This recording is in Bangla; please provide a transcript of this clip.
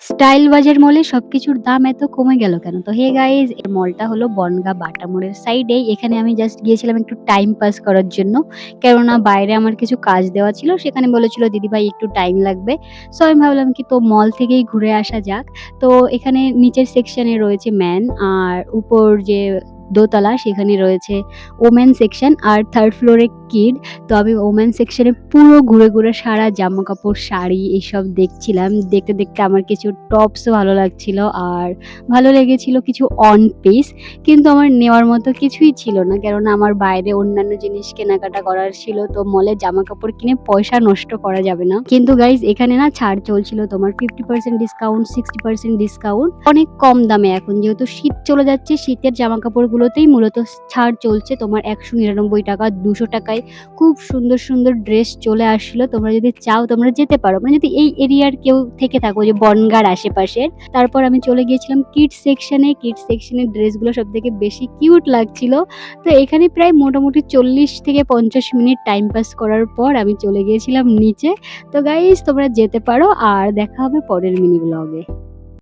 স্টাইল বাজার মলে সবকিছুর দাম এত কমে গেল কেন? তো হে গাইস, এই মলটা হলো বনগাঁ বাটা মোড়ের সাইডেই। এখানে আমি জাস্ট গিয়েছিলাম একটু টাইম পাস করার জন্য। কেননা বাইরে আমার কিছু কাজ দেওয়া ছিল। সেখানে বলেছিল দিদিভাই একটু টাইম লাগবে। সো আমি ভাবলাম কি তো মল থেকেই ঘুরে আসা যাক। তো এখানে নিচের সেকশনে রয়েছে মেন আর উপর যে দোতলা সেখানে রয়েছে ওমেন সেকশন আর 3rd ফ্লোরে কিড। তো আমি ওমেন সেকশনে পুরো ঘুরে সারা জামাকাপড়, শাড়ি এসব দেখছিলাম। দেখতে আমার কিছু টপসও ভালো লাগছিল আর ভালো লেগেছিল কিছু অন পিস। কিন্তু আমার নেওয়ার মতো কিছুই ছিল না। কেননা আমার বাইরে অন্যান্য জিনিস কেনাকাটা করার ছিল। তো মলে জামাকাপড় কিনে পয়সা নষ্ট করা যাবে না। কিন্তু গাইস এখানে না ছাড় চলছিল তোমার 50% ডিসকাউন্ট, 60% ডিসকাউন্ট। অনেক কম দামে এখন যেহেতু শীত চলে যাচ্ছে, শীতের জামাকাপড়গুলোতেই মূলত ছাড় চলছে তোমার ৳১৯৯ ৳২০০ খুব সুন্দর ড্রেস চলে আসছিল। তোমরা যদি চাও তোমরা যেতে পারো। মানে যদি এই এরিয়ার কেউ থেকে থাকো যে বনগাঁর আশেপাশের। তারপর আমি চলে গিয়েছিলাম কিডস সেকশনে। কিডস সেকশনের ড্রেসগুলো সবথেকে বেশি কিউট লাগছিল। তো এখানে প্রায় মোটামুটি ৪০ থেকে ৫০ মিনিট টাইম পাস করার পর আমি চলে গিয়েছিলাম নিচে। তো গাইস তোমরা যেতে পারো আর দেখা হবে পরের মিনি ব্লগে।